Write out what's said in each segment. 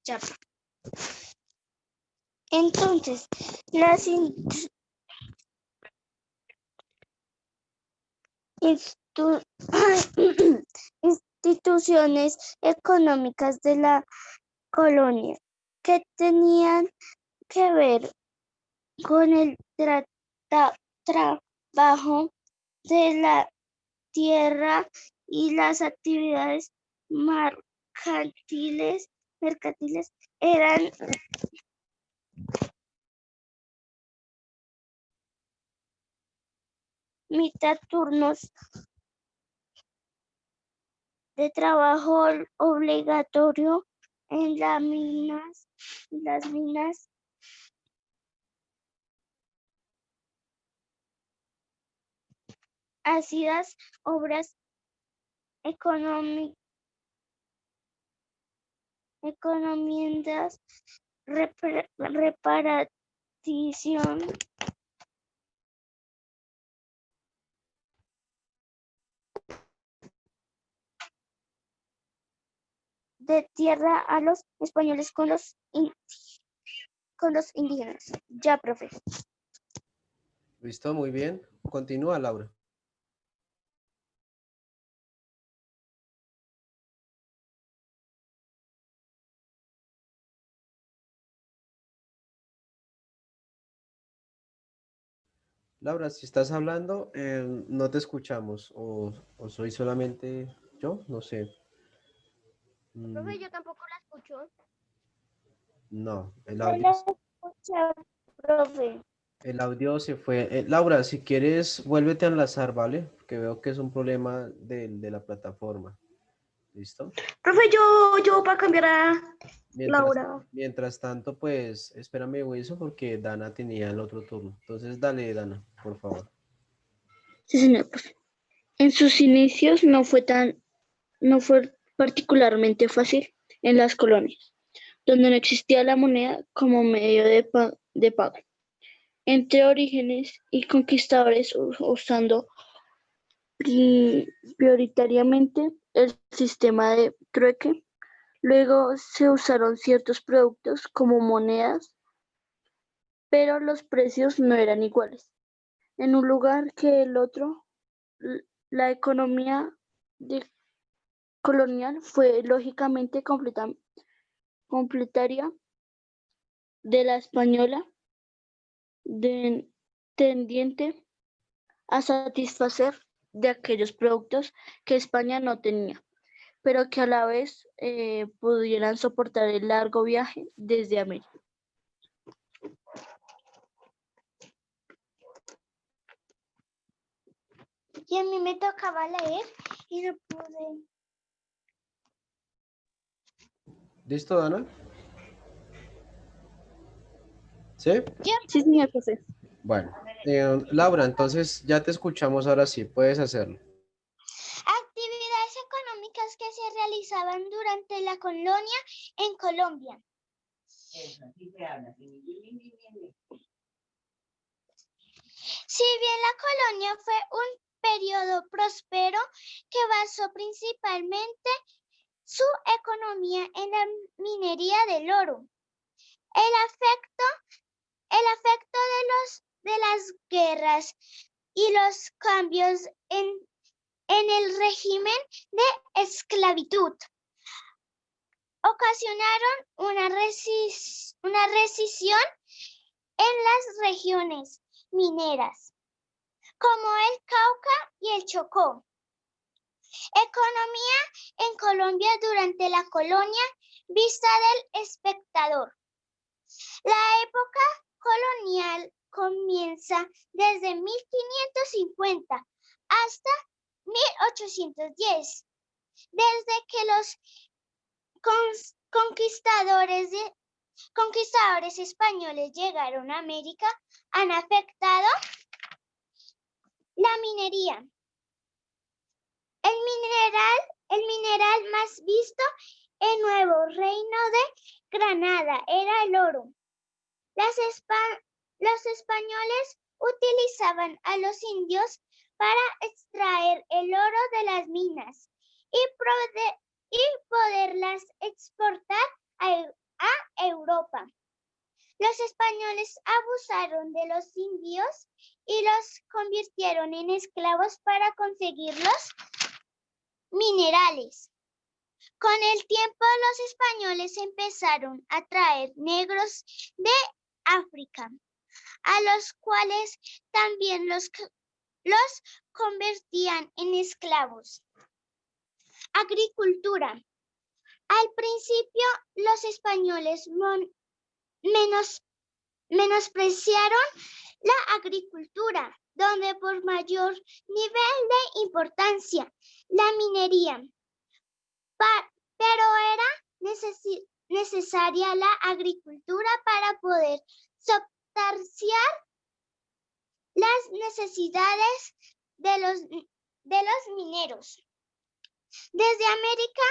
Ya. Entonces, las instituciones económicas de la colonia que tenían que ver con el trabajo de la tierra y las actividades mercantiles eran mitad turnos de trabajo obligatorio en las minas ácidas, obras económicas, reparación de tierra a los españoles con los indígenas. Ya, profe. Listo, muy bien. Continúa, Laura. Laura, si estás hablando, no te escuchamos. O soy solamente yo, no sé. Profe, yo tampoco la escucho. No, No la escucha, profe. el audio se fue. Laura, si quieres, vuélvete a enlazar, ¿vale? Porque veo que es un problema de la plataforma. ¿Listo? Profe, yo para cambiar a Mientras, Laura. mientras tanto, pues, espérame, Wilson, porque Dana tenía el otro turno. Entonces, dale, Dana, por favor. Sí, señor, profe. En sus inicios no fue particularmente fácil en las colonias, donde no existía la moneda como medio de pago. Entre orígenes y conquistadores usando prioritariamente el sistema de trueque. Luego se usaron ciertos productos como monedas, pero los precios no eran iguales. En un lugar que el otro, la economía colonial fue lógicamente complementaria de la española, tendiente a satisfacer de aquellos productos que España no tenía, pero que a la vez pudieran soportar el largo viaje desde América. Y a mí me tocaba leer y no pude. ¿Listo, Dana? ¿Sí? Sí, señor profe. Bueno, Laura, entonces ya te escuchamos ahora sí, puedes hacerlo. Actividades económicas que se realizaban durante la colonia en Colombia. Si bien la colonia fue un periodo próspero que basó principalmente su economía en la minería del oro, el afecto de las guerras y los cambios en el régimen de esclavitud ocasionaron una recesión en las regiones mineras, como el Cauca y el Chocó. Economía en Colombia durante la colonia vista del espectador. La época colonial comienza desde 1550 hasta 1810, desde que los conquistadores españoles llegaron a América, han afectado la minería. El mineral más visto en Nuevo Reino de Granada era el oro. Las Los españoles utilizaban a los indios para extraer el oro de las minas y poderlas exportar a Europa. Los españoles abusaron de los indios y los convirtieron en esclavos para conseguir los minerales. Con el tiempo, los españoles empezaron a traer negros de África, a los cuales también los convertían en esclavos. Agricultura. Al principio, los españoles menospreciaron la agricultura, donde por mayor nivel de importancia la minería, pero era necesaria la agricultura para poder subsaciar las necesidades de los mineros. Desde América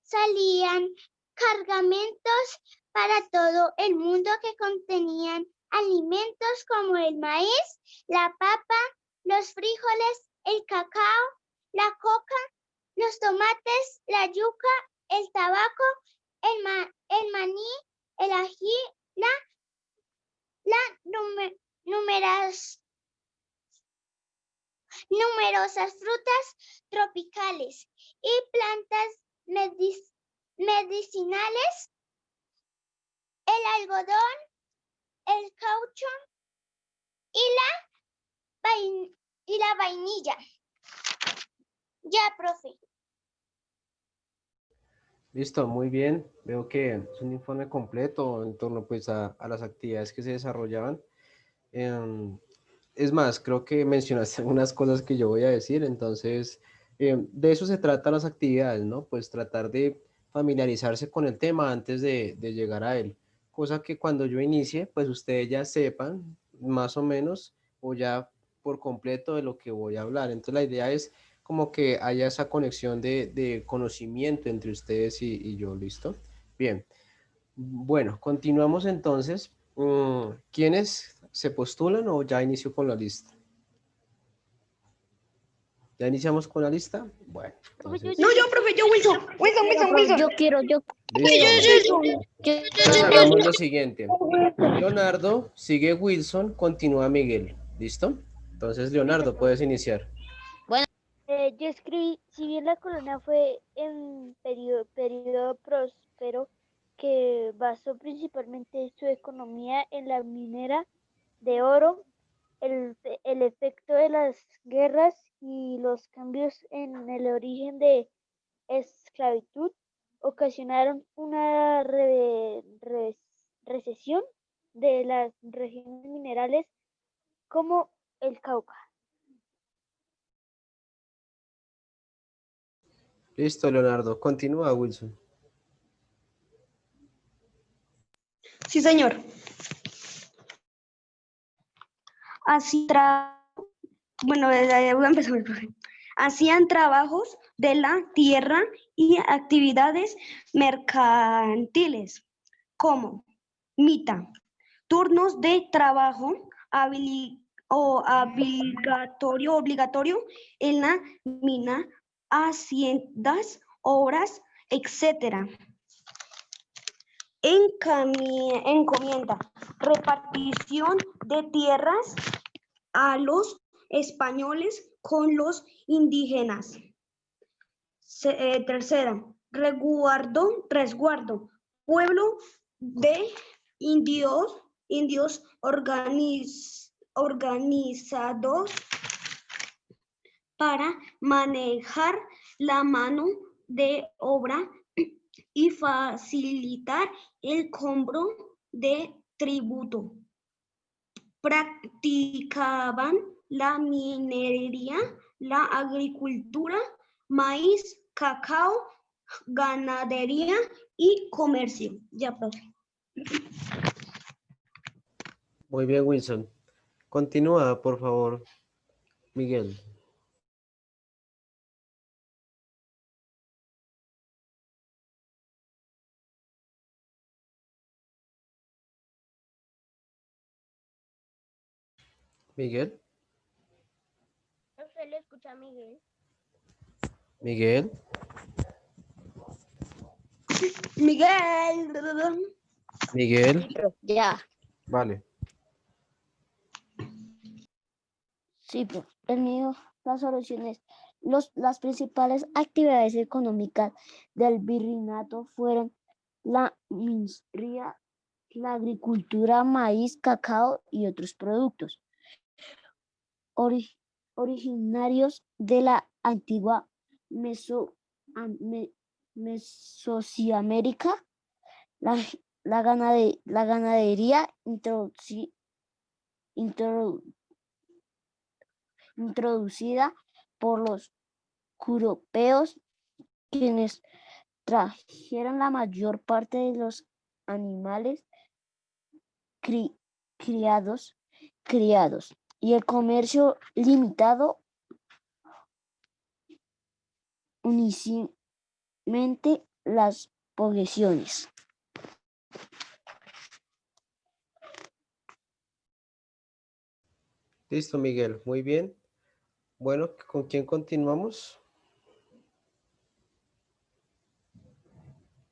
salían cargamentos para todo el mundo que contenían alimentos como el maíz, la papa, los frijoles, el cacao, la coca, los tomates, la yuca, el tabaco, el maní, el ají, numerosas frutas tropicales y plantas medicinales, el algodón, el caucho y la vainilla. Ya, profe. Listo, muy bien. Veo que es un informe completo en torno pues a las actividades que se desarrollaban. Es más, creo que mencionaste algunas cosas que yo voy a decir, entonces de eso se trata las actividades, ¿no? Pues tratar de familiarizarse con el tema antes de llegar a él, cosa que cuando yo inicie, pues ustedes ya sepan más o menos o ya por completo de lo que voy a hablar. Entonces la idea es como que haya esa conexión de conocimiento entre ustedes y yo, ¿listo? Bien. Bueno, continuamos entonces. ¿Quiénes se postulan o ya inició con la lista? ¿Ya iniciamos con la lista? Bueno, entonces, No, yo, profe, yo, Wilson. Yo quiero, listo. yo- Entonces hagamos lo siguiente. Leonardo, sigue Wilson, continúa Miguel. ¿Listo? Entonces, Leonardo, puedes iniciar. Yo escribí, si bien la colonia fue en periodo próspero que basó principalmente su economía en la minera de oro, el efecto de las guerras y los cambios en el origen de esclavitud ocasionaron una recesión de las regiones minerales como el Cauca. Listo, Leonardo. Continúa, Wilson. Sí, señor. Así bueno, voy a empezar, profe. Hacían trabajos de la tierra y actividades mercantiles, como mita, turnos de trabajo obligatorio en la mina, haciendas, obras, etcétera. Encomienda, repartición de tierras a los españoles con los indígenas. Tercera, resguardo, pueblo de indios organizados para manejar la mano de obra y facilitar el cobro de tributo. Practicaban la minería, la agricultura, maíz, cacao, ganadería y comercio. Ya, profe. Muy bien, Wilson. Continúa, por favor, Miguel. Miguel, No se le escucha a Miguel. Miguel, Miguel. Miguel, Ya, vale. sí, el mío, la solución es, las principales actividades económicas del virreinato fueron la minería, la agricultura, maíz, cacao y otros productos originarios de la antigua Mesosiamérica. La, la ganadería introdu- introducida por los europeos, quienes trajeron la mayor parte de los animales cri- criados, y el comercio limitado unísimamente las posesiones. Listo, Miguel, muy bien. Bueno, ¿con quién continuamos?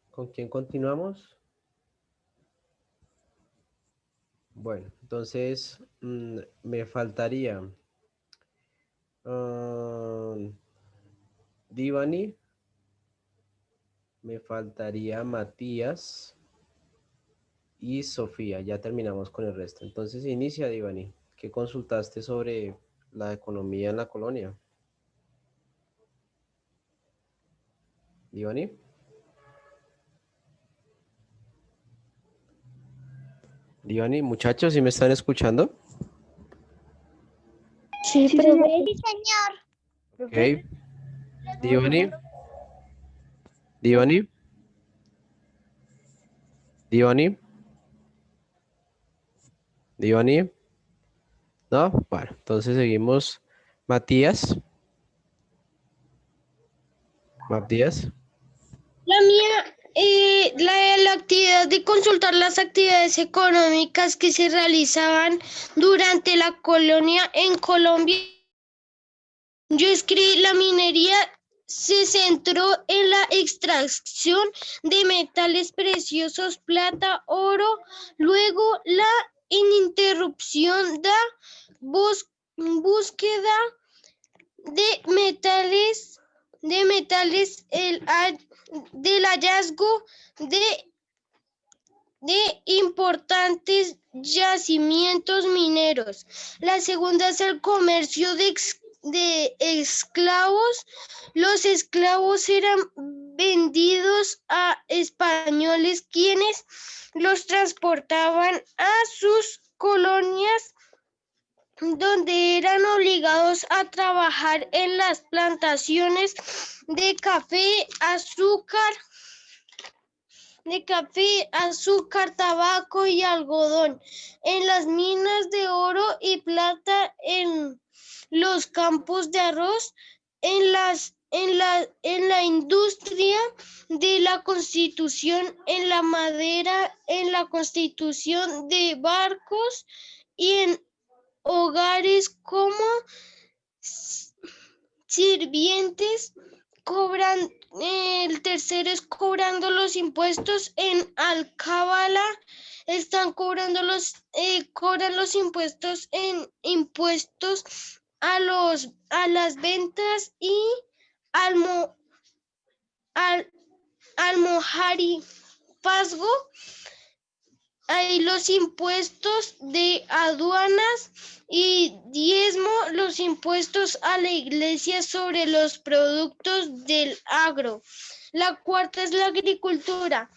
¿Con quién continuamos? Bueno, entonces me faltaría Divani, me faltaría Matías y Sofía. Ya terminamos con el resto. Entonces inicia, Divani. ¿Qué consultaste sobre la economía en la colonia? Divani. Divani, muchachos, ¿sí me están escuchando? Sí, Sí, profe. señor. Sí, señor. Ok. Divani. Divani. Divani. Divani. No, bueno, entonces seguimos. Matías. Matías. La mía, la actividad de consultar las actividades económicas que se realizaban durante la colonia en Colombia. Yo escribí la minería se centró en la extracción de metales preciosos, plata, oro, luego la ininterrupción de búsqueda de metales, del hallazgo de importantes yacimientos mineros. La segunda es el comercio de esclavos. Los esclavos eran vendidos a españoles quienes los transportaban a sus colonias donde eran obligados a trabajar en las plantaciones de café, azúcar, tabaco y algodón, en las minas de oro y plata, en los campos de arroz, en la industria de la construcción, en la madera, en la constitución de barcos y en hogares como sirvientes. El tercero es cobrando los impuestos. En Alcábala están cobran los impuestos en impuestos a las ventas y almo, al, almojarifazgo. Hay los impuestos de aduanas y diezmo, los impuestos a la iglesia sobre los productos del agro. La cuarta es la agricultura.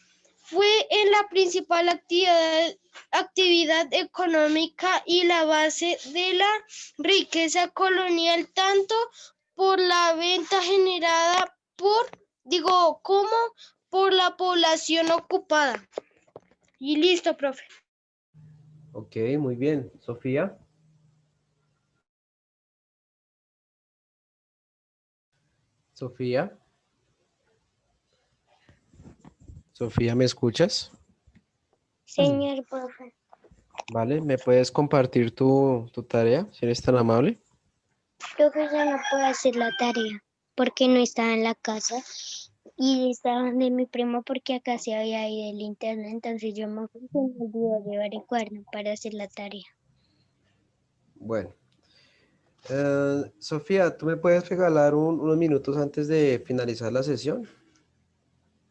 Fue en la principal actividad económica y la base de la riqueza colonial, tanto por la venta generada como por la población ocupada. Y listo, profe. Ok, muy bien. Sofía. Sofía. Sofía, ¿me escuchas? Señor profe. ¿Vale? ¿Me puedes compartir tu tarea, si eres tan amable? Profe, ya no puedo hacer la tarea porque no estaba en la casa y estaba de mi primo porque acá se había ido el internet, entonces yo me fui y se me olvidó llevar el cuaderno para hacer la tarea. Bueno. Sofía, ¿tú me puedes regalar unos minutos antes de finalizar la sesión?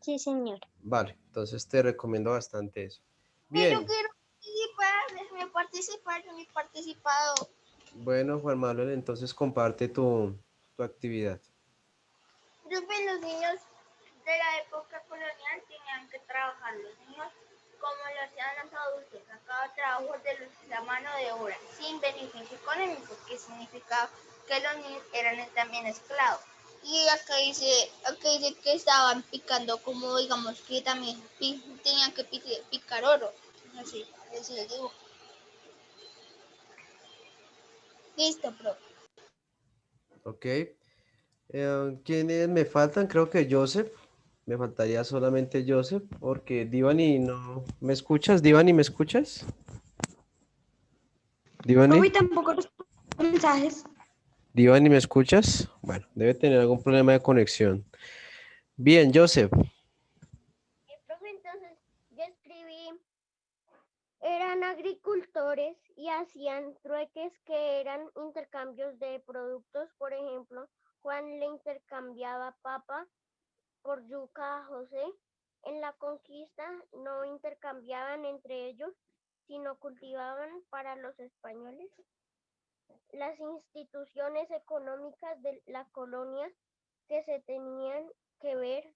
Sí, señor. Vale, entonces te recomiendo bastante eso. Pero Bien, quiero participar, déjame participar, yo no he participado. bueno, Juan Manuel, entonces comparte tu actividad. Profe, los niños de la época colonial tenían que trabajar los niños como lo hacían los adultos, sacaban trabajos de la mano de obra, sin beneficio económico, que significaba que los niños eran también esclavos. Y acá dice que estaban picando, como digamos que también tenían que picar oro. Así, así les digo. Listo, profe. Ok. ¿Quiénes me faltan? Creo que Joseph. Me faltaría solamente Joseph, porque Divani no... ¿Me escuchas? Divani, ¿me escuchas? Divani, Profe, tampoco respondo mensajes. Divani, ¿me escuchas? Bueno, debe tener algún problema de conexión. Bien, Joseph. Profe, entonces yo escribí, eran agricultores y hacían trueques que eran intercambios de productos. Por ejemplo, Juan le intercambiaba papa por yuca a José. En la conquista no intercambiaban entre ellos, sino cultivaban para los españoles. Las instituciones económicas de la colonia que se tenían que ver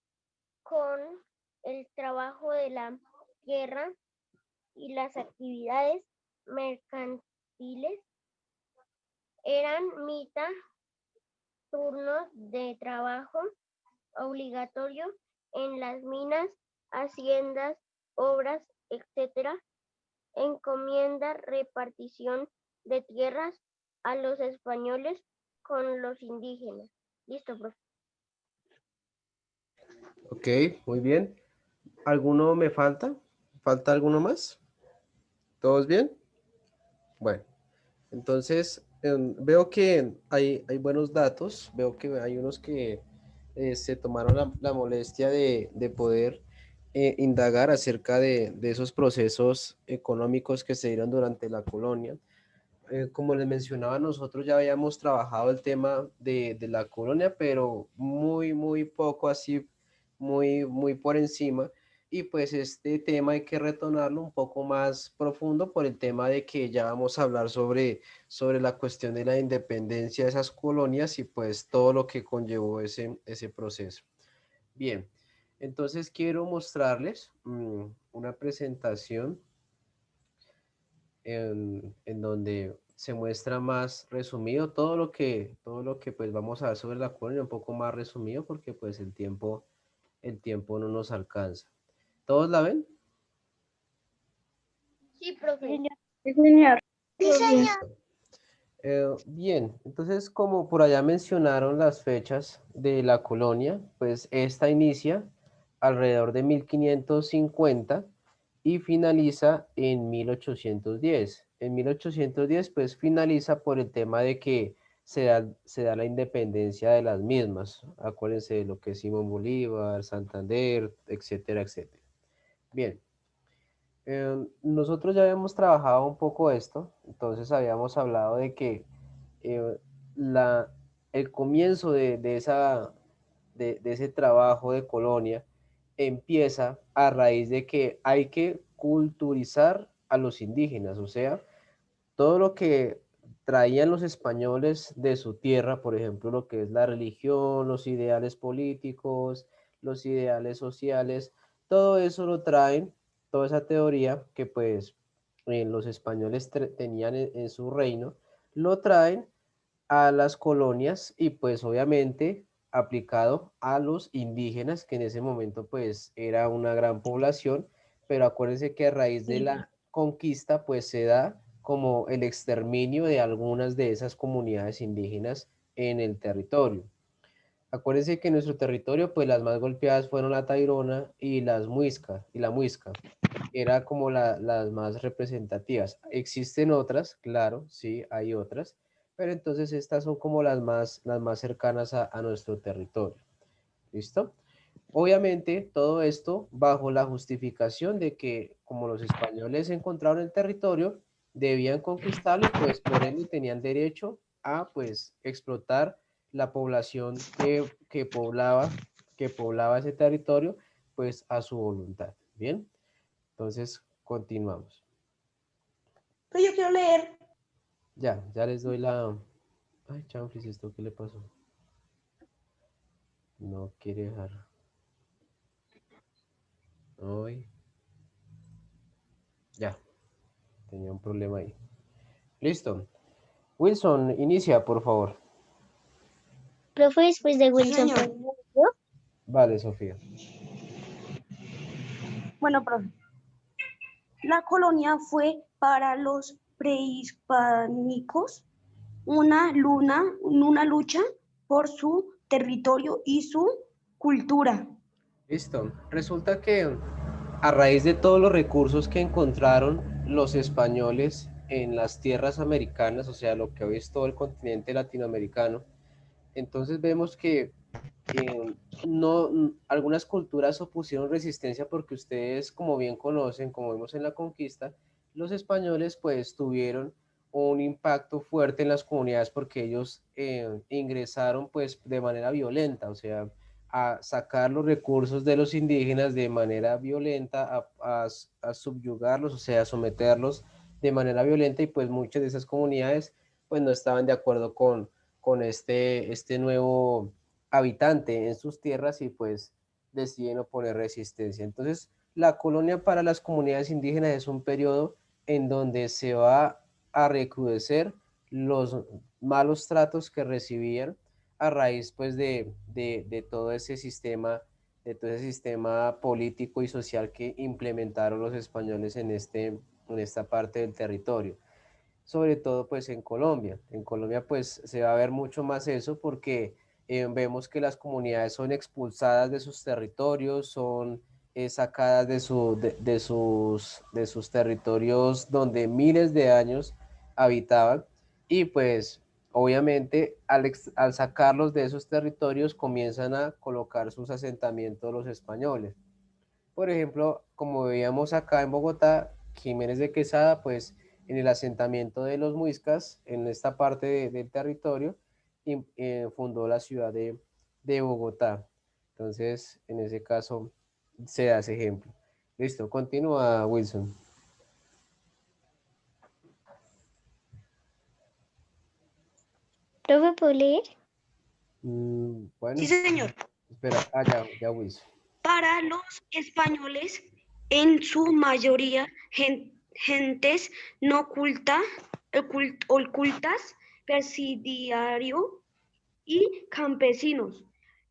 con el trabajo de la tierra y las actividades mercantiles eran mitad turnos de trabajo obligatorio en las minas, haciendas, obras, etc. Encomienda repartición de tierras a los españoles con los indígenas. Listo, profe. Ok, muy bien. ¿Alguno me falta? ¿Falta alguno más? ¿Todos bien? Bueno, entonces veo que hay buenos datos, veo que hay unos que se tomaron la molestia de poder indagar acerca de esos procesos económicos que se dieron durante la colonia. Como les mencionaba, nosotros ya habíamos trabajado el tema de la colonia, pero muy poco así, muy por encima. Y pues este tema hay que retornarlo un poco más profundo por el tema de que ya vamos a hablar sobre la cuestión de la independencia de esas colonias y pues todo lo que conllevó ese proceso. Bien, entonces quiero mostrarles una presentación en donde se muestra más resumido todo lo que pues vamos a ver sobre la colonia, un poco más resumido porque pues el tiempo no nos alcanza. ¿Todos la ven? Sí, profe. Sí, señor. Sí, señor. Bien, entonces como por allá mencionaron las fechas de la colonia, pues esta inicia alrededor de 1550 y finaliza en 1810. En 1810 pues finaliza por el tema de que se da la independencia de las mismas. Acuérdense de lo que es Simón Bolívar, Santander, etcétera, etcétera. Bien. Nosotros ya habíamos trabajado un poco esto, entonces habíamos hablado de que eh, la, el comienzo de ese trabajo de colonia empieza a raíz de que hay que culturizar a los indígenas, o sea, todo lo que traían los españoles de su tierra, por ejemplo, lo que es la religión, los ideales políticos, los ideales sociales, todo eso lo traen, toda esa teoría que pues los españoles tenían en su reino, lo traen a las colonias y pues obviamente aplicado a los indígenas, que en ese momento pues era una gran población, pero acuérdense que a raíz de la conquista pues se da como el exterminio de algunas de esas comunidades indígenas en el territorio. Acuérdense que en nuestro territorio pues las más golpeadas fueron la Tairona y la Muisca. era como las más representativas. Existen otras, claro, sí, hay otras, pero entonces estas son como las más cercanas a nuestro territorio. ¿Listo? Obviamente, todo esto bajo la justificación de que como los españoles encontraron el territorio, debían conquistarlo y pues por ende tenían derecho a pues explotar la población que poblaba ese territorio pues a su voluntad. Bien, entonces continuamos. Pero yo quiero leer. Ya les doy la... Ay, chanflis, ¿esto qué le pasó? No quiere dejar. Ay, ya, tenía un problema ahí. Listo. Wilson, inicia, por favor. Profe, después de Sí, Wilson, señor. ¿puedo yo? Vale, Sofía. Bueno, profe. La colonia fue para los prehispánicos una lucha por su territorio y su cultura. Listo. Resulta que a raíz de todos los recursos que encontraron los españoles en las tierras americanas, o sea, lo que hoy es todo el continente latinoamericano, entonces vemos que no, algunas culturas opusieron resistencia porque ustedes, como bien conocen, como vimos en la conquista, los españoles pues tuvieron un impacto fuerte en las comunidades porque ellos ingresaron pues de manera violenta, o sea, a sacar los recursos de los indígenas de manera violenta, a subyugarlos, o sea, a someterlos de manera violenta y pues muchas de esas comunidades pues no estaban de acuerdo con este nuevo habitante en sus tierras y pues deciden oponer resistencia. Entonces, la colonia para las comunidades indígenas es un periodo en donde se va a recrudecer los malos tratos que recibían a raíz pues de todo ese sistema, de todo ese sistema político y social que implementaron los españoles en esta parte del territorio, sobre todo pues en Colombia. En Colombia pues se va a ver mucho más eso porque vemos que las comunidades son expulsadas de sus territorios, son sacadas de sus territorios donde miles de años habitaban y pues obviamente al sacarlos de esos territorios comienzan a colocar sus asentamientos los españoles. Por ejemplo, como veíamos acá en Bogotá, Jiménez de Quesada, pues en el asentamiento de los muiscas, en esta parte del territorio, fundó la ciudad de Bogotá. Entonces, en ese caso, se da ese ejemplo. Listo, continúa Wilson. Profe, ¿puedo leer? Sí, Bueno, señor. espera, ya Wilson. Para los españoles, en su mayoría, gentes no ocultas, presidiario y campesinos,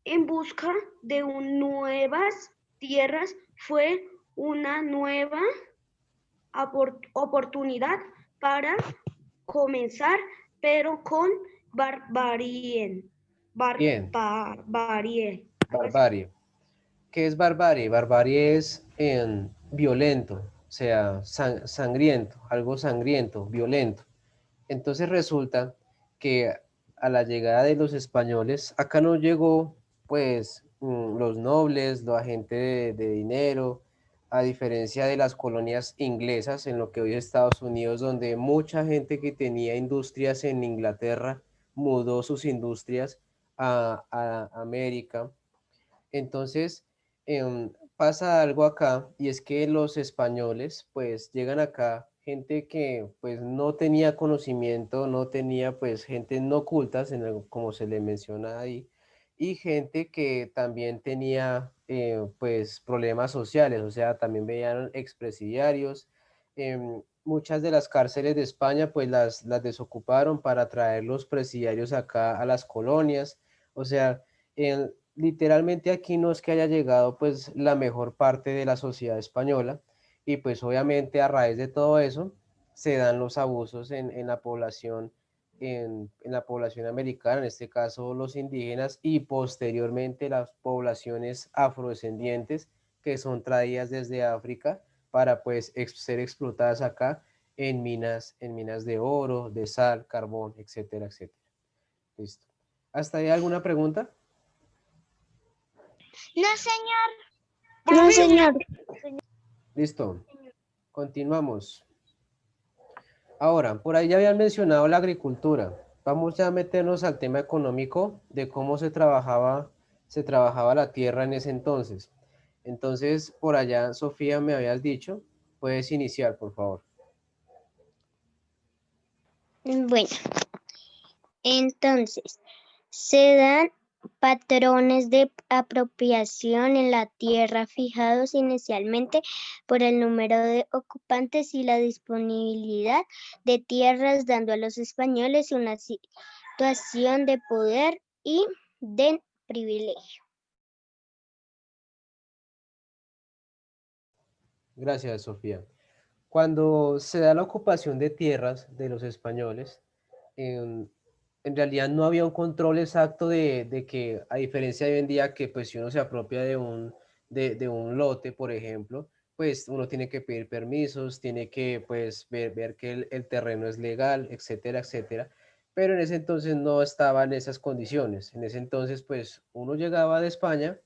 en busca de nuevas tierras, fue una nueva oportunidad para comenzar, pero con barbarie. Bien, Barbarie. Algo así. barbarie. ¿Qué es barbarie? Barbarie es violento, o sea, sangriento, algo sangriento, violento. Entonces resulta que a la llegada de los españoles, acá no llegó pues los nobles, la gente de dinero, a diferencia de las colonias inglesas en lo que hoy es Estados Unidos, donde mucha gente que tenía industrias en Inglaterra mudó sus industrias a América. Entonces, pasa algo acá y es que los españoles pues llegan acá, gente que pues no tenía conocimiento, no tenía pues gente no cultas, como se le menciona ahí, y gente que también tenía pues problemas sociales, o sea, también veían expresidiarios. Muchas de las cárceles de España pues las desocuparon para traer los presidiarios acá a las colonias, o sea, literalmente aquí no es que haya llegado pues la mejor parte de la sociedad española y pues obviamente a raíz de todo eso se dan los abusos en la población, en la población americana, en este caso los indígenas y posteriormente las poblaciones afrodescendientes que son traídas desde África para pues ser explotadas acá en minas de oro, de sal, carbón, etcétera, etcétera. Listo. ¿Hasta ahí alguna pregunta? No, señor. No, señor. Listo. Continuamos. Ahora, por ahí ya habían mencionado la agricultura. Vamos ya a meternos al tema económico de cómo se trabajaba la tierra en ese entonces. Entonces, por allá, Sofía, me habías dicho, puedes iniciar, por favor. Bueno, entonces, se dan patrones de apropiación en la tierra fijados inicialmente por el número de ocupantes y la disponibilidad de tierras, dando a los españoles una situación de poder y de privilegio. Gracias, Sofía. Cuando se da la ocupación de tierras de los españoles, en realidad no había un control exacto de que, a diferencia de hoy en día, que pues si uno se apropia de un lote, por ejemplo, pues uno tiene que pedir permisos, tiene que pues ver que el terreno es legal, etcétera, etcétera. Pero en ese entonces no estaban esas condiciones. En ese entonces pues uno llegaba de España,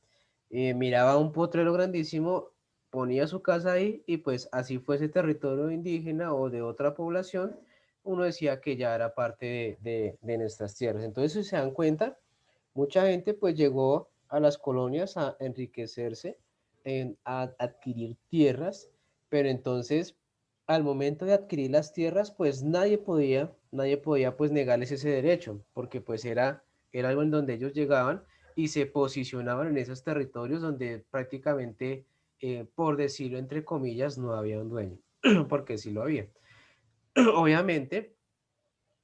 miraba un potrero grandísimo, ponía su casa ahí y pues así fuese territorio indígena o de otra población, uno decía que ya era parte de nuestras tierras. Entonces, si se dan cuenta, mucha gente pues llegó a las colonias a enriquecerse, a adquirir tierras, pero entonces al momento de adquirir las tierras, pues nadie podía pues negarles ese derecho, porque pues era algo en donde ellos llegaban y se posicionaban en esos territorios donde prácticamente, por decirlo entre comillas, no había un dueño, porque sí lo había. Obviamente,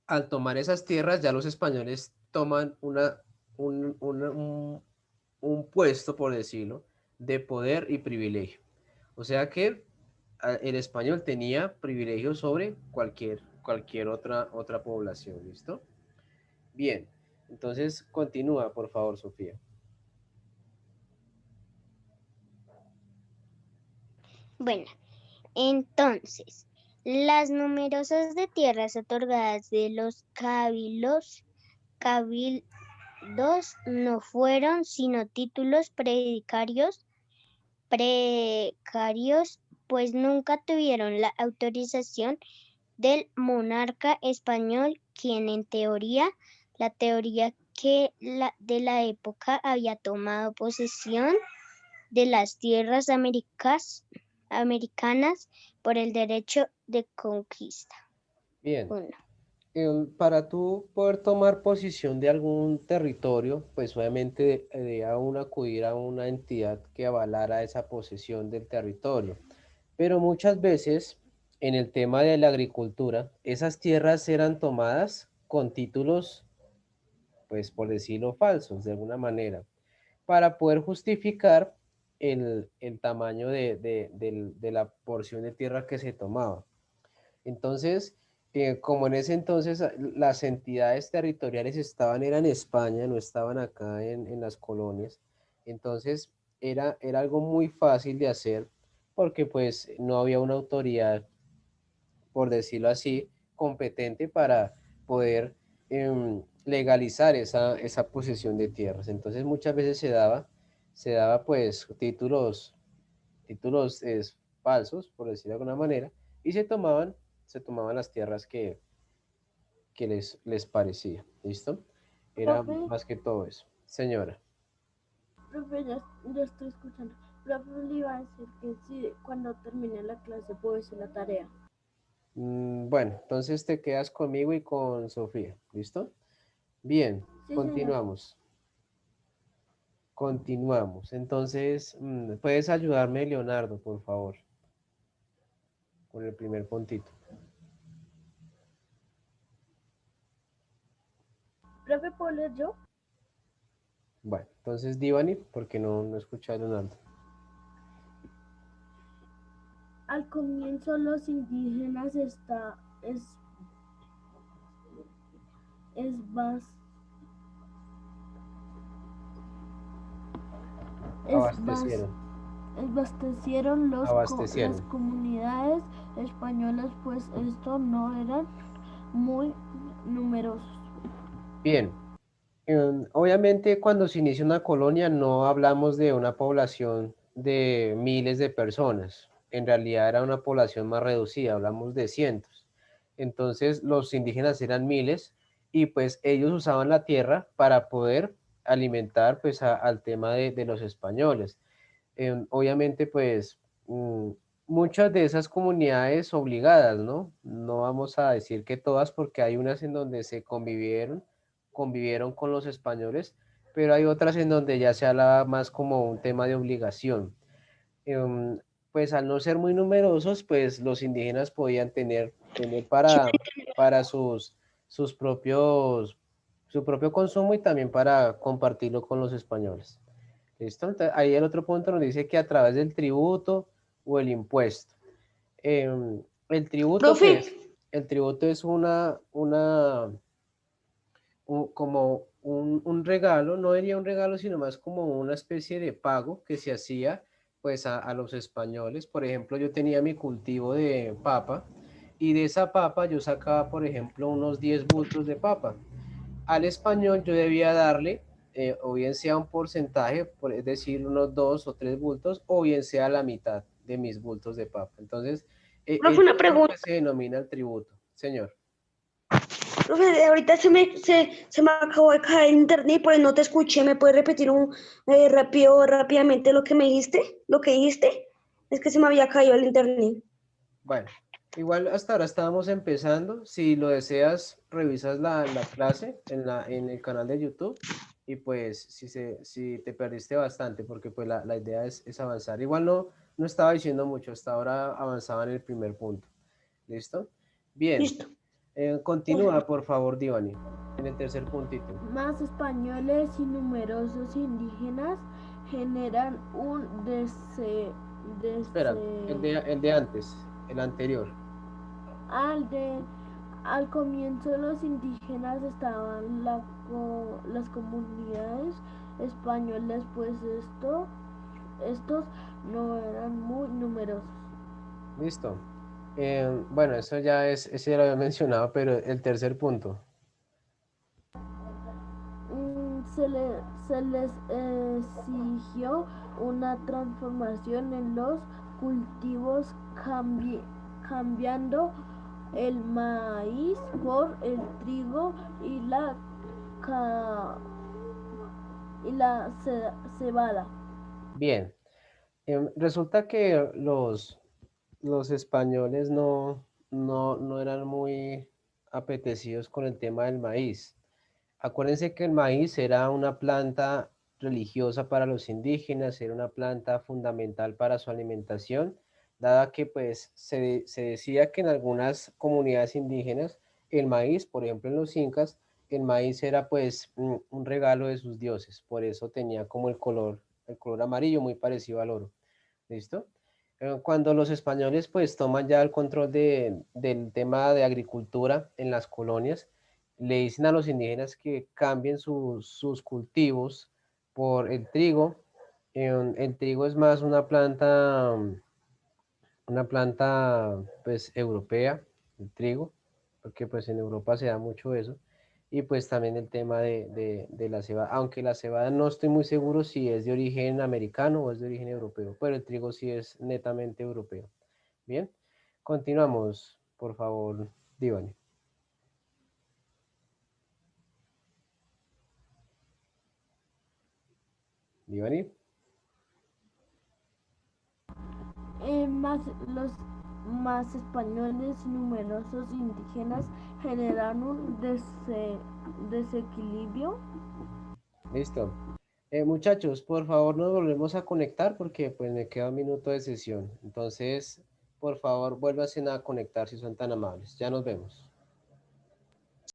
al tomar esas tierras, ya los españoles toman un puesto, por decirlo, de poder y privilegio. O sea que el español tenía privilegios sobre cualquier otra población, ¿listo? Bien, entonces continúa, por favor, Sofía. Bueno, entonces, las numerosas de tierras otorgadas de los cabildos no fueron sino títulos precarios, pues nunca tuvieron la autorización del monarca español, quien en teoría, la teoría de la época había tomado posesión de las tierras americanas por el derecho de conquista. Bien. Uno. Para tú poder tomar posición de algún territorio, pues obviamente debía uno acudir a una entidad que avalara esa posesión del territorio. Pero muchas veces en el tema de la agricultura, esas tierras eran tomadas con títulos, pues por decirlo, falsos de alguna manera, para poder justificar el tamaño de la porción de tierra que se tomaba. Entonces, como en ese entonces las entidades territoriales eran en España, no estaban acá en las colonias, entonces era algo muy fácil de hacer porque pues no había una autoridad, por decirlo así, competente para poder legalizar esa posesión de tierras. Entonces muchas veces se daba pues títulos falsos, por decirlo de alguna manera, y se tomaban las tierras que les parecía. ¿Listo? Era Profe, más que todo eso. Señora. profe, ya estoy escuchando. Profe, le iba a decir que sí, cuando termine la clase puedo hacer la tarea. Bueno, entonces te quedas conmigo y con Sofía. ¿Listo? Bien, Sí, señor. continuamos. Continuamos. Entonces, ¿puedes ayudarme, Leonardo, por favor? Con el primer puntito. Profe, ¿puedo leer yo? Bueno, entonces Divani, porque no escuché a Leonardo. Al comienzo los indígenas es bas- es bas- Abastecieron. abastecieron las Abastecieron. comunidades españolas, pues estos no eran muy numerosos. Bien. Obviamente cuando se inicia una colonia no hablamos de una población de miles de personas. En realidad era una población más reducida, hablamos de cientos. Entonces los indígenas eran miles y pues ellos usaban la tierra para poder alimentar pues al tema de los españoles. Obviamente pues muchas de esas comunidades obligadas, ¿no? No vamos a decir que todas porque hay unas en donde se convivieron con los españoles, pero hay otras en donde ya se hablaba más como un tema de obligación. Em, pues al no ser muy numerosos, pues los indígenas podían tener para sus propios, su propio consumo y también para compartirlo con los españoles. ¿Listo? Entonces, ahí el otro punto nos dice que a través del tributo o el impuesto. El tributo, Profe, ¿qué es? El tributo es como un regalo, no diría un regalo, sino más como una especie de pago que se hacía pues a los españoles. Por ejemplo, yo tenía mi cultivo de papa y de esa papa yo sacaba, por ejemplo, unos 10 bultos de papa. Al español yo debía darle, o bien sea un porcentaje, es decir, unos 2 o 3 bultos, o bien sea la mitad de mis bultos de papa. Entonces, profe, eso una es lo pregunta. que se denomina el tributo, señor. Profe, ahorita se me acabó de caer el internet, pues no te escuché. ¿Me puedes repetir rápidamente lo que me dijiste? ¿Lo que dijiste? Es que se me había caído el internet. Bueno, igual hasta ahora estábamos empezando. Si lo deseas, revisas la clase en el canal de YouTube y pues si te perdiste bastante, porque pues la idea es avanzar. Igual no estaba diciendo mucho, hasta ahora avanzaba en el primer punto. ¿Listo? Bien, Listo. continúa por favor, Divani, en el tercer puntito. Más españoles y numerosos indígenas generan un Espera, el de antes, el anterior. al de al comienzo los indígenas estaban las comunidades españolas, pues estos no eran muy numerosos. Listo. Bueno, eso ya ese ya lo había mencionado, pero el tercer punto. Se les exigió una transformación en los cultivos cambiando el maíz por el trigo y ca- la cebada. Bien, resulta que los españoles no eran muy apetecidos con el tema del maíz. Acuérdense que el maíz era una planta religiosa para los indígenas, era una planta fundamental para su alimentación, dada que pues se decía que en algunas comunidades indígenas el maíz, por ejemplo en los incas, el maíz era pues un regalo de sus dioses, por eso tenía como el color amarillo muy parecido al oro. ¿Listo? Cuando los españoles pues toman ya el control del tema de agricultura en las colonias, le dicen a los indígenas que cambien sus cultivos por el trigo. El trigo es más una planta pues europea, el trigo, porque pues en Europa se da mucho eso. Y pues también el tema de la cebada, aunque la cebada no estoy muy seguro si es de origen americano o es de origen europeo, pero el trigo sí es netamente europeo. Bien, continuamos, por favor, Divani. Divani. Los más españoles y numerosos indígenas generan un desequilibrio. Listo. Muchachos, por favor nos volvemos a conectar porque pues me queda un minuto de sesión. Entonces, por favor, vuélvanse a conectar si son tan amables. Ya nos vemos.